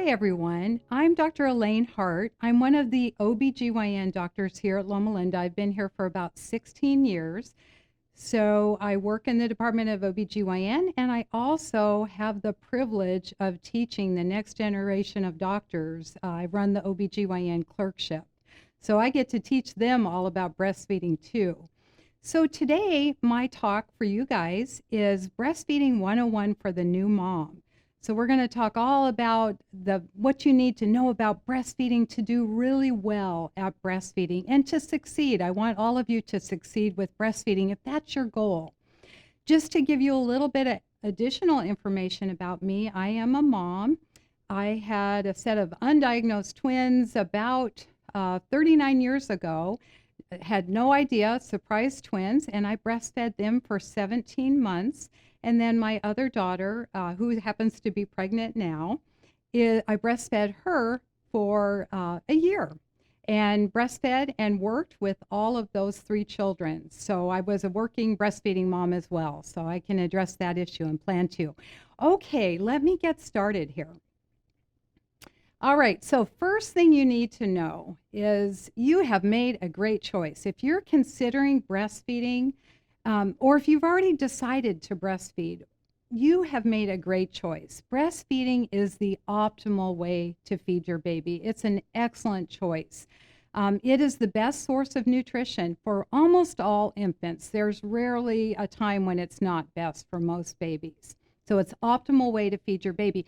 Hi, everyone. I'm Dr. Elaine Hart. I'm one of the OBGYN doctors here at Loma Linda. I've been here for about 16 years. So I work in the Department of OBGYN, and I also have the privilege of teaching the next generation of doctors. I run the OBGYN clerkship. So I get to teach them all about breastfeeding too. So today, my talk for you guys is Breastfeeding 101 for the new mom. So we're going to talk all about what you need to know about breastfeeding to do really well at breastfeeding and to succeed. I want all of you to succeed with breastfeeding if that's your goal. Just to give you a little bit of additional information about me, I am a mom. I had a set of undiagnosed twins about 39 years ago. Had no idea, surprise twins, and I breastfed them for 17 months. And then my other daughter, who happens to be pregnant now, I breastfed her for a year and breastfed and worked with all of those three children. So I was a working breastfeeding mom as well. So I can address that issue and plan to. Okay, let me get started here. All right, so first thing you need to know is you have made a great choice. If you're considering breastfeeding, or if you've already decided to breastfeed, you have made a great choice. Breastfeeding is the optimal way to feed your baby. It's an excellent choice. It is the best source of nutrition for almost all infants. There's rarely a time when it's not best for most babies. So it's optimal way to feed your baby.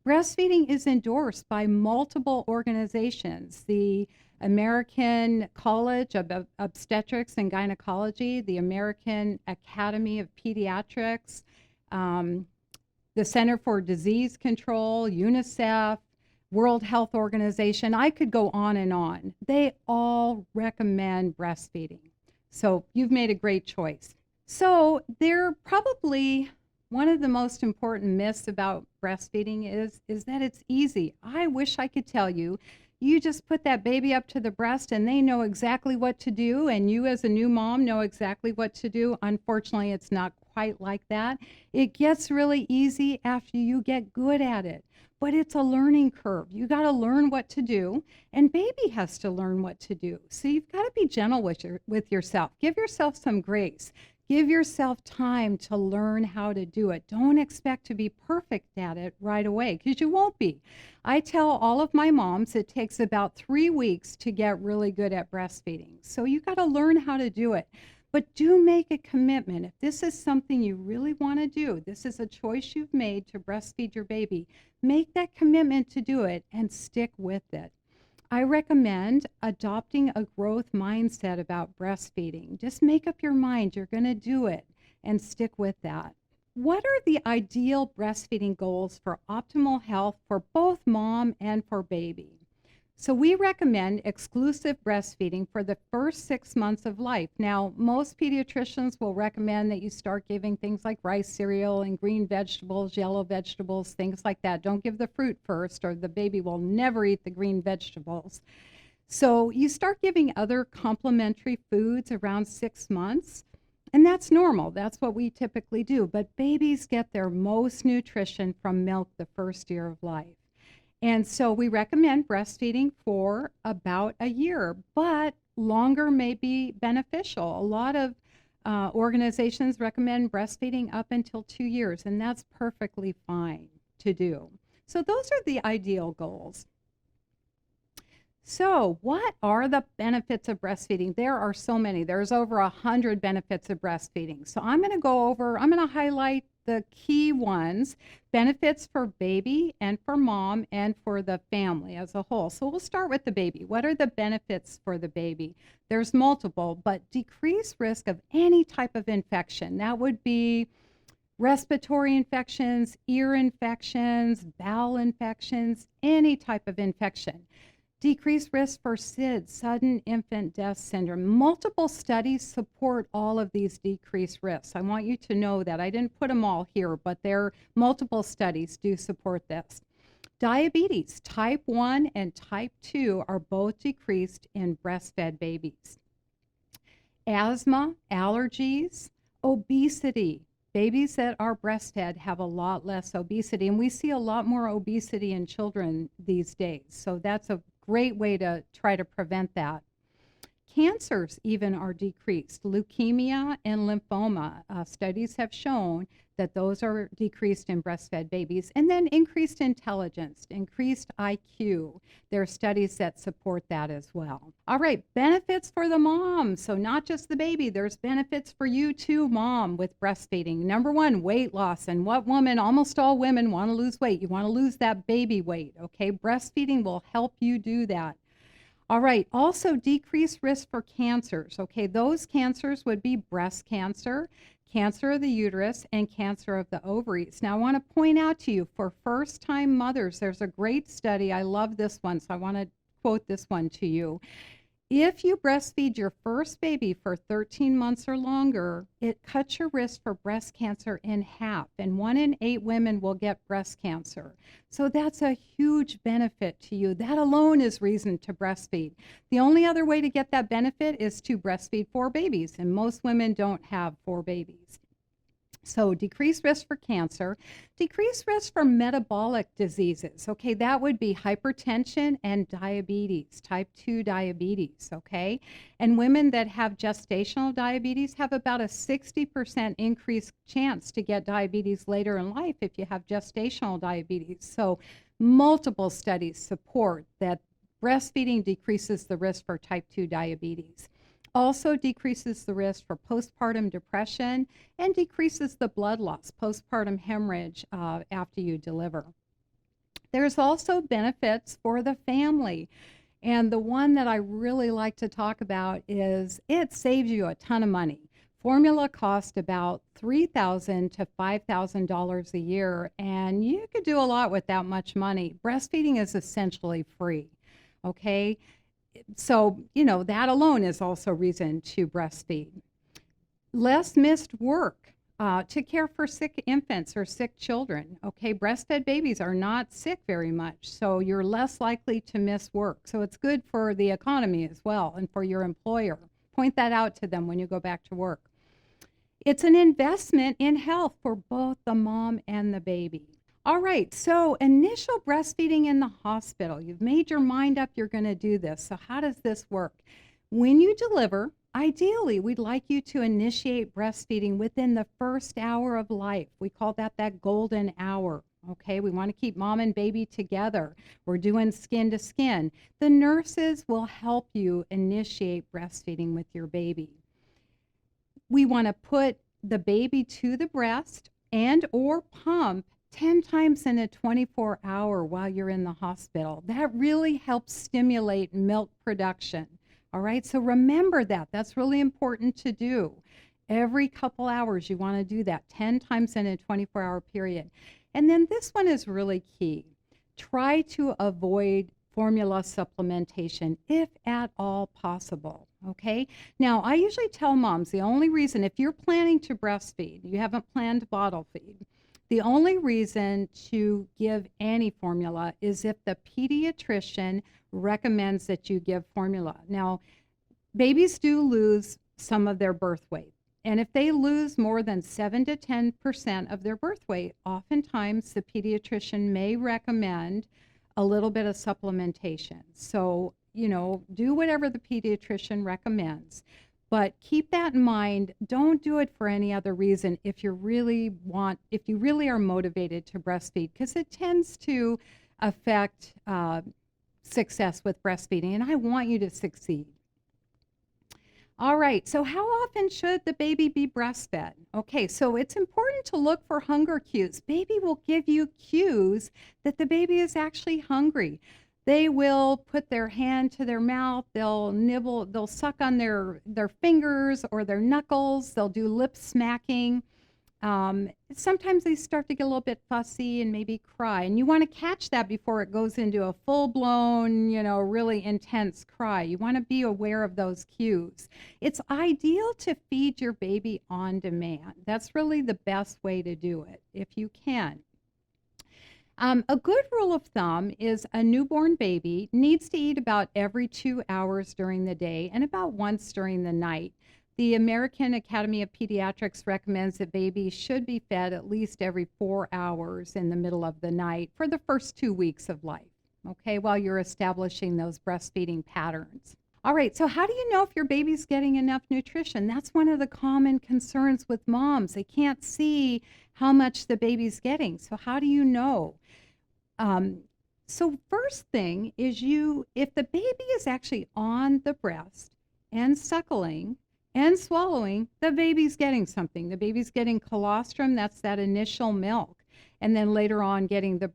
Breastfeeding is endorsed by multiple organizations. The American College of Obstetrics and Gynecology, the American Academy of Pediatrics, the Center for Disease Control, UNICEF, World Health Organization. I could go on and on. They all recommend breastfeeding. So you've made a great choice. So they're probably one of the most important myths about breastfeeding is that it's easy. I wish I could tell you, you just put that baby up to the breast and they know exactly what to do, and you as a new mom know exactly what to do. Unfortunately, it's not quite like that. It gets really easy after you get good at it, but it's a learning curve. You got to learn what to do, and baby has to learn what to do. So you've got to be gentle with yourself. Give yourself some grace. Give yourself time to learn how to do it. Don't expect to be perfect at it right away, because you won't be. I tell all of my moms it takes about 3 weeks to get really good at breastfeeding. So you got to learn how to do it. But do make a commitment. If this is something you really want to do, this is a choice you've made to breastfeed your baby, make that commitment to do it and stick with it. I recommend adopting a growth mindset about breastfeeding. Just make up your mind you're going to do it and stick with that. What are the ideal breastfeeding goals for optimal health for both mom and for baby? So we recommend exclusive breastfeeding for the first 6 months of life. Now, most pediatricians will recommend that you start giving things like rice cereal and green vegetables, yellow vegetables, things like that. Don't give the fruit first, or the baby will never eat the green vegetables. So you start giving other complementary foods around 6 months, and that's normal. That's what we typically do. But babies get their most nutrition from milk the first year of life. And so we recommend breastfeeding for about a year, but longer may be beneficial. A lot of organizations recommend breastfeeding up until 2 years, and that's perfectly fine to do. So those are the ideal goals. So what are the benefits of breastfeeding? There are so many. There's over 100 benefits of breastfeeding. So I'm going to highlight the key ones, benefits for baby and for mom and for the family as a whole. So we'll start with the baby. What are the benefits for the baby? There's multiple, but decreased risk of any type of infection. That would be respiratory infections, ear infections, bowel infections, any type of infection. Decreased risk for SIDS, sudden infant death syndrome. Multiple studies support all of these decreased risks. I want you to know that. I didn't put them all here, but multiple studies do support this. Diabetes, type 1 and type 2 are both decreased in breastfed babies. Asthma, allergies, obesity, babies that are breastfed have a lot less obesity, and we see a lot more obesity in children these days. So that's a great way to try to prevent that. Cancers even are decreased. Leukemia and lymphoma studies have shown that those are decreased in breastfed babies. And then increased intelligence, increased IQ. There are studies that support that as well. All right, benefits for the mom. So not just the baby, there's benefits for you too, mom, with breastfeeding. Number one, weight loss. And what woman, almost all women want to lose weight. You want to lose that baby weight, okay? Breastfeeding will help you do that. All right, also decreased risk for cancers. Okay, those cancers would be breast cancer, cancer of the uterus, and cancer of the ovaries. Now, I want to point out to you, for first-time mothers, there's a great study. I love this one, so I want to quote this one to you. If you breastfeed your first baby for 13 months or longer, it cuts your risk for breast cancer in half, and 1 in 8 women will get breast cancer. So that's a huge benefit to you. That alone is reason to breastfeed. The only other way to get that benefit is to breastfeed 4 babies, and most women don't have 4 babies. So decreased risk for cancer, decreased risk for metabolic diseases. Okay, that would be hypertension and diabetes, type 2 diabetes, okay? And women that have gestational diabetes have about a 60% increased chance to get diabetes later in life if you have gestational diabetes. So multiple studies support that breastfeeding decreases the risk for type 2 diabetes. Also decreases the risk for postpartum depression and decreases the blood loss, postpartum hemorrhage after you deliver. There's also benefits for the family. And the one that I really like to talk about is it saves you a ton of money. Formula costs about $3,000 to $5,000 a year, and you could do a lot with that much money. Breastfeeding is essentially free, okay? So, that alone is also reason to breastfeed. Less missed work to care for sick infants or sick children. Okay, breastfed babies are not sick very much, so you're less likely to miss work. So it's good for the economy as well and for your employer. Point that out to them when you go back to work. It's an investment in health for both the mom and the baby. All right, so initial breastfeeding in the hospital. You've made your mind up you're going to do this. So how does this work? When you deliver, ideally, we'd like you to initiate breastfeeding within the first hour of life. We call that golden hour. Okay, we want to keep mom and baby together. We're doing skin to skin. The nurses will help you initiate breastfeeding with your baby. We want to put the baby to the breast and or pump 10 times in a 24-hour while you're in the hospital. That really helps stimulate milk production. All right, so remember that. That's really important to do. Every couple hours, you want to do that 10 times in a 24-hour period. And then this one is really key. Try to avoid formula supplementation if at all possible. Okay, now I usually tell moms the only reason, if you're planning to breastfeed, you haven't planned to bottle feed, the only reason to give any formula is if the pediatrician recommends that you give formula. Now, babies do lose some of their birth weight. And if they lose more than 7 to 10% of their birth weight, oftentimes the pediatrician may recommend a little bit of supplementation. So, do whatever the pediatrician recommends. But keep that in mind. Don't do it for any other reason if you really are motivated to breastfeed, because it tends to affect success with breastfeeding, and I want you to succeed. All right, so how often should the baby be breastfed? Okay, so it's important to look for hunger cues. Baby will give you cues that the baby is actually hungry. They will put their hand to their mouth, they'll nibble, they'll suck on their fingers or their knuckles, they'll do lip smacking. Sometimes they start to get a little bit fussy and maybe cry. And you want to catch that before it goes into a full-blown, really intense cry. You want to be aware of those cues. It's ideal to feed your baby on demand. That's really the best way to do it, if you can. A good rule of thumb is a newborn baby needs to eat about every 2 hours during the day and about once during the night. The American Academy of Pediatrics recommends that babies should be fed at least every 4 hours in the middle of the night for the first 2 weeks of life, okay, while you're establishing those breastfeeding patterns. All right, so how do you know if your baby's getting enough nutrition? That's one of the common concerns with moms. They can't see how much the baby's getting. So how do you know? So first thing is if the baby is actually on the breast and suckling and swallowing, the baby's getting something. The baby's getting colostrum, that's that initial milk, and then later on getting the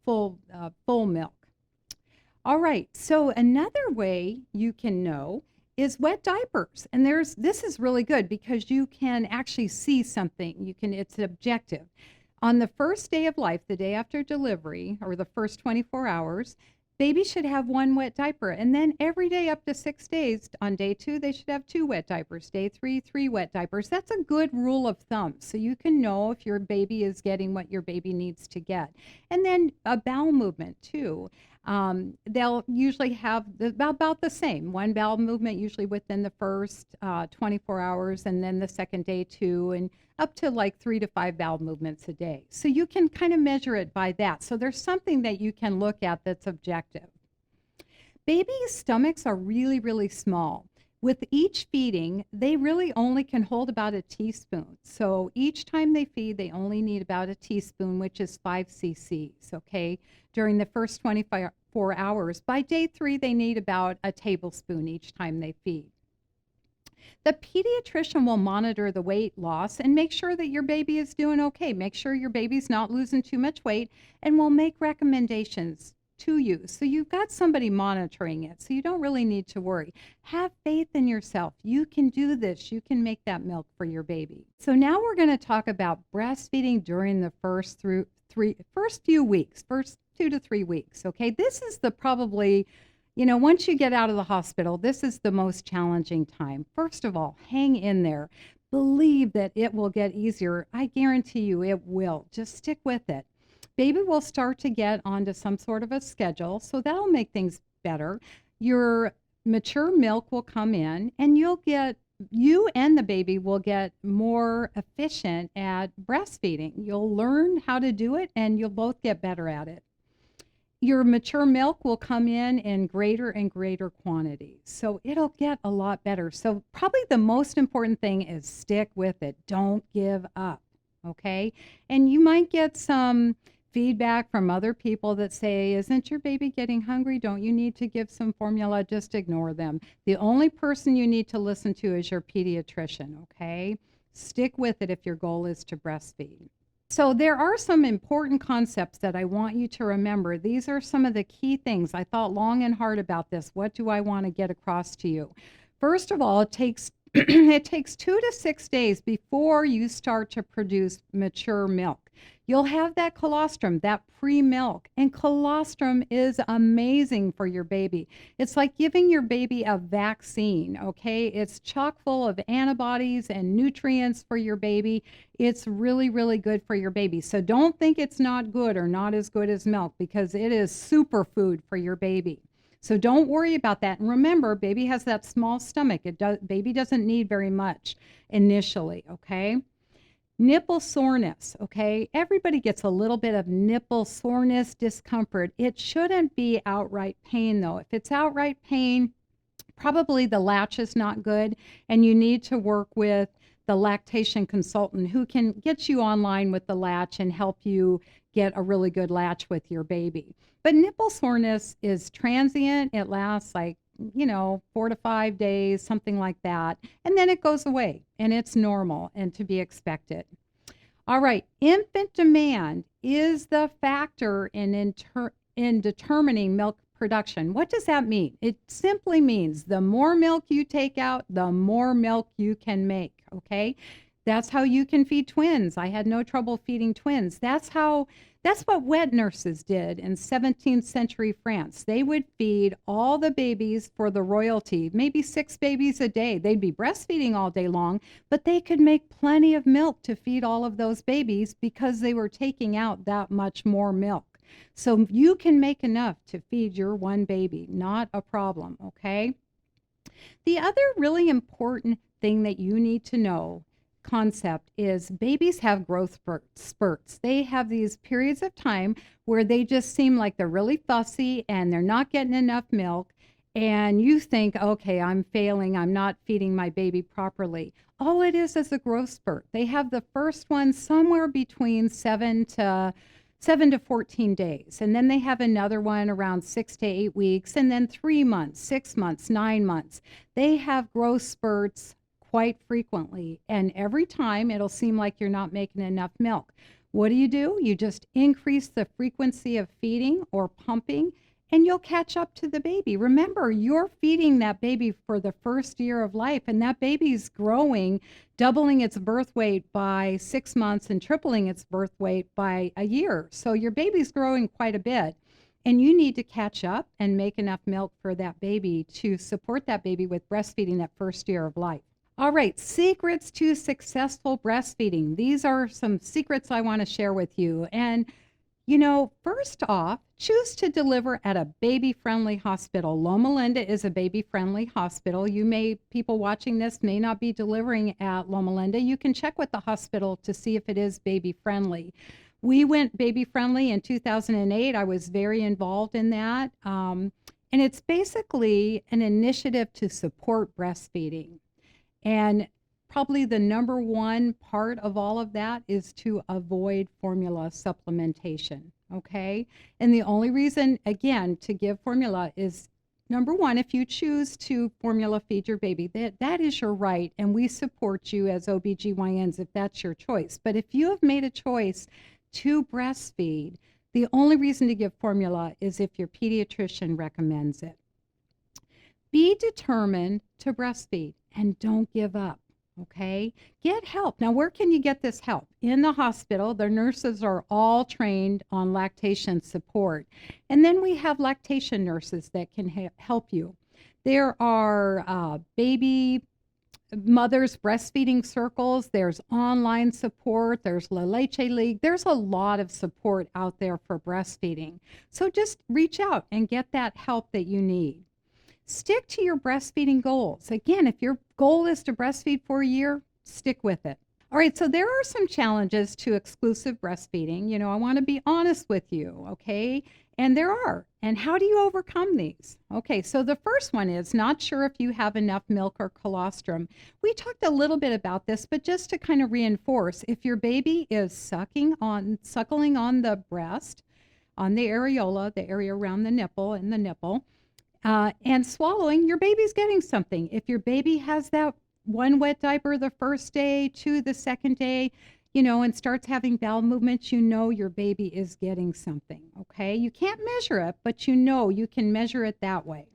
full milk. All right, so another way you can know is wet diapers. And this is really good because you can actually see something. It's objective. On the first day of life, the day after delivery, or the first 24 hours, baby should have one wet diaper. And then every day up to 6 days, on day 2, they should have 2 wet diapers. Day 3, 3 wet diapers. That's a good rule of thumb. So you can know if your baby is getting what your baby needs to get. And then a bowel movement too. They'll usually have about the same. One bowel movement usually within the first 24 hours, and then the second day 2, and up to like 3 to 5 bowel movements a day. So you can kind of measure it by that. So there's something that you can look at that's objective. Babies' stomachs are really, really small. With each feeding, they really only can hold about a teaspoon. So each time they feed, they only need about a teaspoon, which is 5 cc's, okay, during the first 24 hours. By day 3, they need about a tablespoon each time they feed. The pediatrician will monitor the weight loss and make sure that your baby is doing okay. Make sure your baby's not losing too much weight, and will make recommendations to you. So you've got somebody monitoring it, so you don't really need to worry. Have faith in yourself. You can do this. You can make that milk for your baby. So now we're going to talk about breastfeeding during the first few weeks, first 2 to 3 weeks. Okay, this is probably, once you get out of the hospital, this is the most challenging time. First of all, hang in there. Believe that it will get easier. I guarantee you it will. Just stick with it. Baby will start to get onto some sort of a schedule, so that'll make things better. Your mature milk will come in, and you and the baby will get more efficient at breastfeeding. You'll learn how to do it, and you'll both get better at it. Your mature milk will come in greater and greater quantities, so it'll get a lot better. So probably the most important thing is stick with it. Don't give up, okay? And you might get some feedback from other people that say, isn't your baby getting hungry? Don't you need to give some formula? Just ignore them. The only person you need to listen to is your pediatrician, okay? Stick with it if your goal is to breastfeed. So there are some important concepts that I want you to remember. These are some of the key things. I thought long and hard about this. What do I want to get across to you? First of all, it takes 2 to 6 days before you start to produce mature milk. You'll have that colostrum, that pre-milk, and colostrum is amazing for your baby. It's like giving your baby a vaccine, okay? It's chock full of antibodies and nutrients for your baby. It's really, really good for your baby. So don't think it's not good or not as good as milk, because it is superfood for your baby. So don't worry about that. And remember, baby has that small stomach. Baby doesn't need very much initially, okay? Nipple soreness, okay? Everybody gets a little bit of nipple soreness, discomfort. It shouldn't be outright pain, though. If it's outright pain, probably the latch is not good, and you need to work with the lactation consultant who can get you online with the latch and help you get a really good latch with your baby. But nipple soreness is transient. It lasts 4 to 5 days, something like that. And then it goes away, and it's normal and to be expected. All right, infant demand is the factor in determining milk production. What does that mean? It simply means the more milk you take out, the more milk you can make, okay? That's how you can feed twins. I had no trouble feeding twins. That's what wet nurses did in 17th century France. They would feed all the babies for the royalty, maybe 6 babies a day. They'd be breastfeeding all day long, but they could make plenty of milk to feed all of those babies because they were taking out that much more milk. So you can make enough to feed your one baby, not a problem, okay? The other really important thing that you need to know concept is babies have growth spurts. They have these periods of time where they just seem like they're really fussy and they're not getting enough milk. And you think, okay, I'm failing. I'm not feeding my baby properly. All it is a growth spurt. They have the first one somewhere between 7 to 14 days. And then they have another one around 6 to 8 weeks, and then 3 months, 6 months, 9 months. They have growth spurts quite frequently. And every time it'll seem like you're not making enough milk. What do? You just increase the frequency of feeding or pumping, and you'll catch up to the baby. Remember, you're feeding that baby for the first year of life, and that baby's growing, doubling its birth weight by 6 months and tripling its birth weight by a year. So your baby's growing quite a bit, and you need to catch up and make enough milk for that baby to support that baby with breastfeeding that first year of life. All right, secrets to successful breastfeeding. These are some secrets I want to share with you. And first off, choose to deliver at a baby-friendly hospital. Loma Linda is a baby-friendly hospital. People watching this may not be delivering at Loma Linda. You can check with the hospital to see if it is baby-friendly. We went baby-friendly in 2008. I was very involved in that. And it's basically an initiative to support breastfeeding. And probably the number one part of all of that is to avoid formula supplementation, okay? And the only reason, again, to give formula is, number one, if you choose to formula feed your baby, that is your right, and we support you as OBGYNs if that's your choice. But if you have made a choice to breastfeed, the only reason to give formula is if your pediatrician recommends it. Be determined to breastfeed and don't give up. Okay, get help. Now, where can you get this help? In the hospital, the nurses are all trained on lactation support. And then we have lactation nurses that can help you. There are baby mothers breastfeeding circles. There's online support. There's La Leche League. There's a lot of support out there for breastfeeding. So just reach out and get that help that you need. Stick to your breastfeeding goals. Again, if your goal is to breastfeed for a year, stick with it. All right, so there are some challenges to exclusive breastfeeding. I want to be honest with you, okay? And there are. And how do you overcome these? Okay, so the first one is not sure if you have enough milk or colostrum. We talked a little bit about this, but just to kind of reinforce, if your baby is suckling on the breast, on the areola, the area around the nipple and the nipple, and swallowing, your baby's getting something. If your baby has that one wet diaper the first day, two the second day, and starts having bowel movements, your baby is getting something, okay? You can't measure it, but you can measure it that way.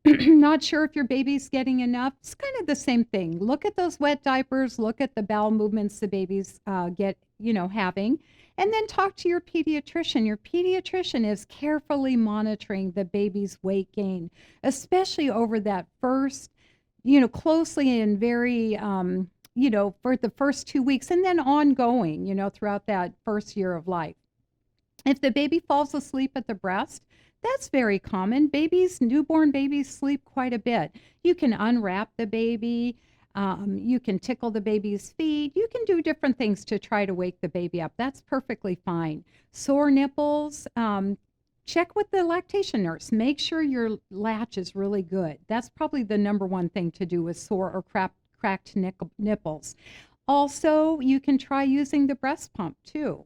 Not sure if your baby's getting enough. It's kind of the same thing. Look at those wet diapers, look at the bowel movements the baby's having. And then talk to your pediatrician. Your pediatrician is carefully monitoring the baby's weight gain, especially over that first, closely and very, for the first 2 weeks and then ongoing, throughout that first year of life. If the baby falls asleep at the breast, that's very common. Newborn babies sleep quite a bit. You can unwrap the baby. You can tickle the baby's feet. You can do different things to try to wake the baby up. That's perfectly fine. Sore nipples, check with the lactation nurse. Make sure your latch is really good. That's probably the number one thing to do with sore or cracked nipples. Also, you can try using the breast pump too.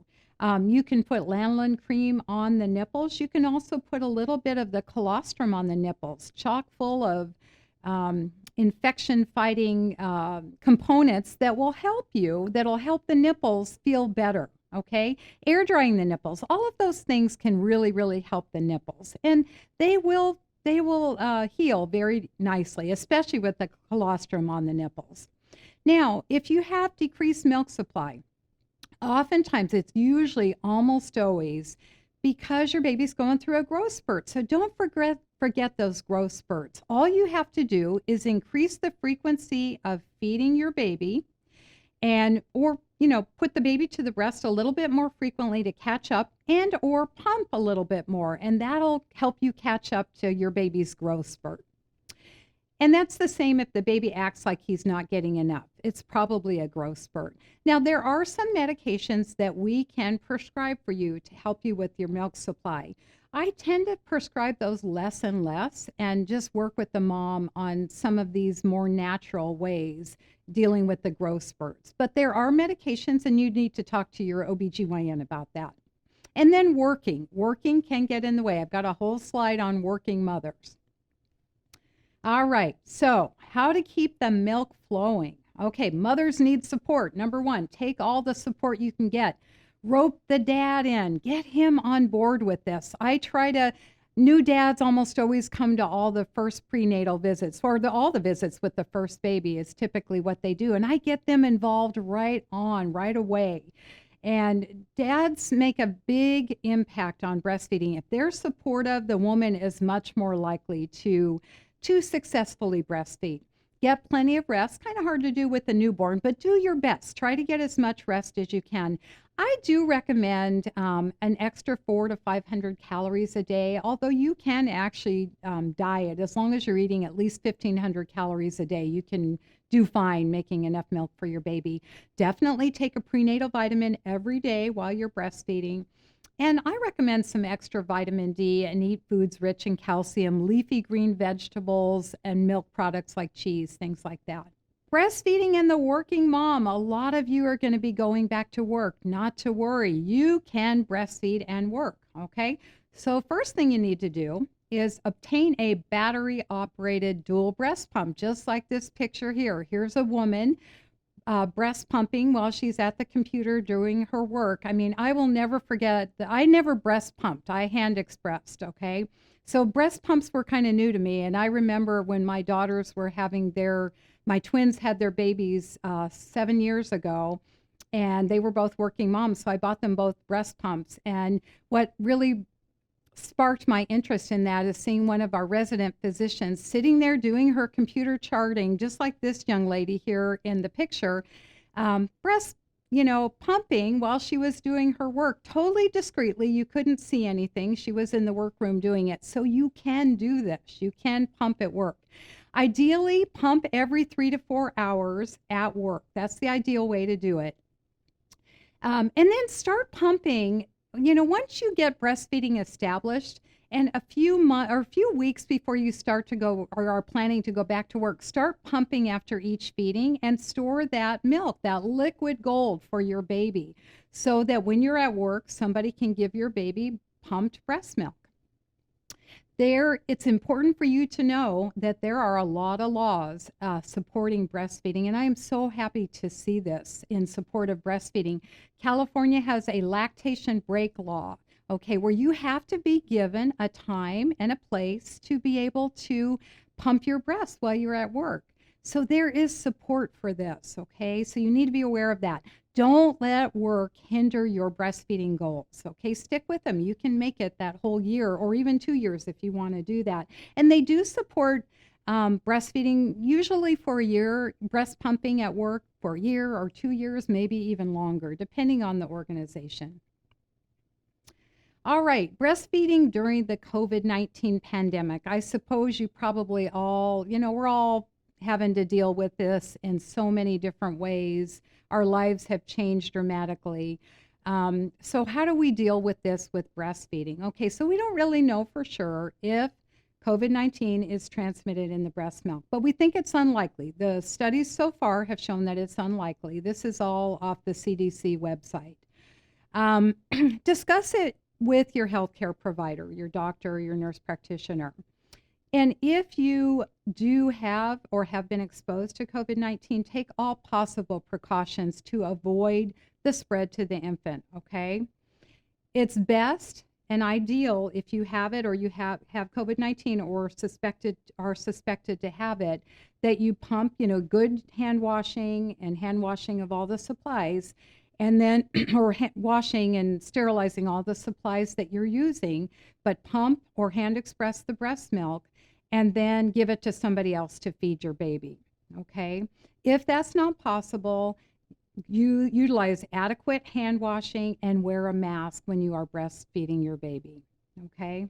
You can put lanolin cream on the nipples. You can also put a little bit of the colostrum on the nipples, chock full of infection-fighting components that will help that'll help the nipples feel better, okay? Air drying the nipples, all of those things can really, really help the nipples. And they will heal very nicely, especially with the colostrum on the nipples. Now, if you have decreased milk supply, oftentimes it's usually almost always because your baby's going through a growth spurt. So don't forget those growth spurts. All you have to do is increase the frequency of feeding your baby or put the baby to the breast a little bit more frequently to catch up or pump a little bit more, and that'll help you catch up to your baby's growth spurt. And that's the same if the baby acts like he's not getting enough. It's probably a growth spurt. Now, there are some medications that we can prescribe for you to help you with your milk supply. I tend to prescribe those less and less and just work with the mom on some of these more natural ways dealing with the growth spurts. But there are medications, and you need to talk to your OBGYN about that. And then working. Working can get in the way. I've got a whole slide on working mothers. All right, so how to keep the milk flowing. Okay, mothers need support. Number one, take all the support you can get. Rope the dad in. Get him on board with this. New dads almost always come to all the first prenatal visits, or all the visits with the first baby is typically what they do. And I get them involved right away. And dads make a big impact on breastfeeding. If they're supportive, the woman is much more likely to successfully breastfeed. Get plenty of rest. Kind of hard to do with a newborn, but do your best. Try to get as much rest as you can. I do recommend an extra 400 to 500 calories a day, although you can actually diet. As long as you're eating at least 1,500 calories a day, you can do fine making enough milk for your baby. Definitely take a prenatal vitamin every day while you're breastfeeding. And I recommend some extra vitamin D and eat foods rich in calcium, leafy green vegetables, and milk products like cheese, things like that. Breastfeeding and the working mom. A lot of you are going to be going back to work. Not to worry. You can breastfeed and work, okay? So first thing you need to do is obtain a battery-operated dual breast pump, just like this picture here. Here's a woman breast pumping while she's at the computer doing her work. I mean, I will never forget that I never breast pumped. I hand expressed, okay? So breast pumps were kind of new to me. And I remember when my daughters were my twins had their babies 7 years ago, and they were both working moms. So I bought them both breast pumps. And what really sparked my interest in that is seeing one of our resident physicians sitting there doing her computer charting, just like this young lady here in the picture, breast, pumping while she was doing her work, totally discreetly. You couldn't see anything. She was in the workroom doing it. So you can do this. You can pump at work. Ideally, pump every 3 to 4 hours at work. That's the ideal way to do it. And then start pumping. Once you get breastfeeding established, and a few weeks before you start to go or are planning to go back to work, start pumping after each feeding and store that milk, that liquid gold for your baby, so that when you're at work, somebody can give your baby pumped breast milk. It's important for you to know that there are a lot of laws supporting breastfeeding, and I am so happy to see this in support of breastfeeding. California has a lactation break law, okay, where you have to be given a time and a place to be able to pump your breast while you're at work. So there is support for this, okay? So you need to be aware of that. Don't let work hinder your breastfeeding goals, okay? Stick with them. You can make it that whole year or even 2 years if you want to do that. And they do support breastfeeding usually for a year, breast pumping at work for a year or 2 years, maybe even longer, depending on the organization. All right, breastfeeding during the COVID-19 pandemic. I suppose you probably all, we're all having to deal with this in so many different ways. Our lives have changed dramatically. So how do we deal with this with breastfeeding? Okay, so we don't really know for sure if COVID-19 is transmitted in the breast milk, but we think it's unlikely. The studies so far have shown that it's unlikely. This is all off the CDC website. Discuss it with your healthcare provider, your doctor, or your nurse practitioner. And if you do have or have been exposed to COVID-19, take all possible precautions to avoid the spread to the infant, okay? It's best and ideal if you have it or you have COVID-19 or are suspected to have it, that you pump, good hand washing of all the supplies, and then, or washing and sterilizing all the supplies that you're using, but pump or hand express the breast milk and then give it to somebody else to feed your baby, okay? If that's not possible, you utilize adequate hand washing and wear a mask when you are breastfeeding your baby, okay?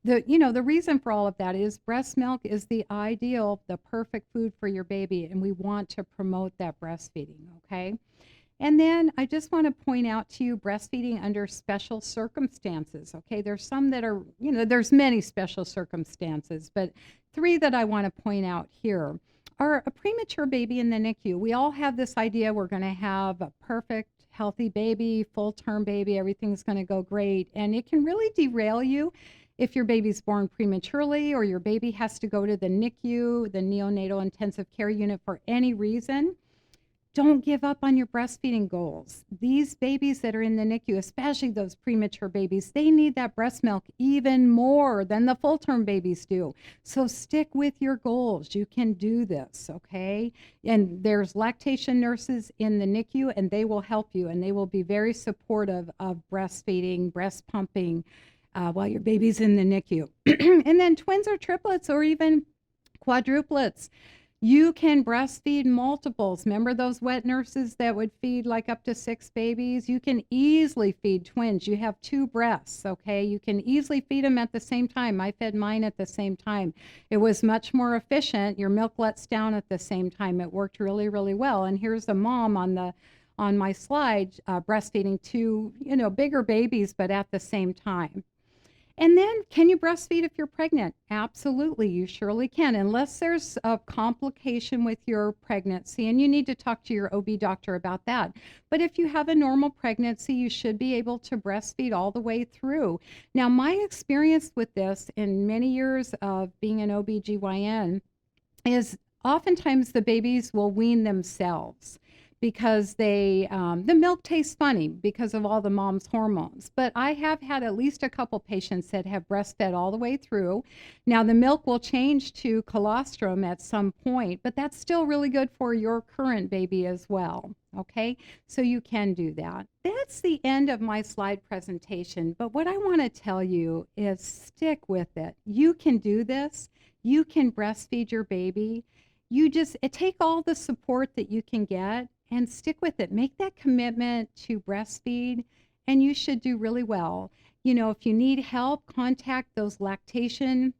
The reason for all of that is breast milk is the ideal, the perfect food for your baby, and we want to promote that breastfeeding, okay? And then I just want to point out to you breastfeeding under special circumstances. Okay, there's some that are, there's many special circumstances, but three that I want to point out here are a premature baby in the NICU. We all have this idea we're going to have a perfect, healthy baby, full term baby, everything's going to go great. And it can really derail you if your baby's born prematurely or your baby has to go to the NICU, the neonatal intensive care unit, for any reason. Don't give up on your breastfeeding goals. These babies that are in the NICU, especially those premature babies, they need that breast milk even more than the full term babies do. So stick with your goals. You can do this, okay? And there's lactation nurses in the NICU, and they will help you, and they will be very supportive of breastfeeding, breast pumping while your baby's in the NICU. And then twins or triplets or even quadruplets. You can breastfeed multiples. Remember those wet nurses that would feed like up to 6 babies? You can easily feed twins. You have 2 breasts, okay? You can easily feed them at the same time. I fed mine at the same time. It was much more efficient. Your milk lets down at the same time. It worked really, really well. And here's a mom on my slide breastfeeding 2, bigger babies, but at the same time. And then, can you breastfeed if you're pregnant? Absolutely, you surely can, unless there's a complication with your pregnancy, and you need to talk to your OB doctor about that. But if you have a normal pregnancy, you should be able to breastfeed all the way through. Now, my experience with this in many years of being an OBGYN is oftentimes the babies will wean themselves because the milk tastes funny because of all the mom's hormones. But I have had at least a couple patients that have breastfed all the way through. Now the milk will change to colostrum at some point, but that's still really good for your current baby as well. Okay, so you can do that. That's the end of my slide presentation. But what I want to tell you is stick with it. You can do this. You can breastfeed your baby. You just take all the support that you can get and stick with it. Make that commitment to breastfeed, and you should do really well. If you need help, contact those lactation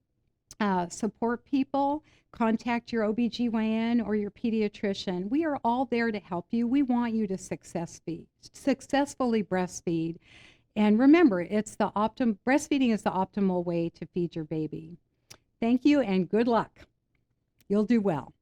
support people. Contact your OBGYN or your pediatrician. We are all there to help you. We want you to successfully breastfeed. And remember, breastfeeding is the optimal way to feed your baby. Thank you and good luck. You'll do well.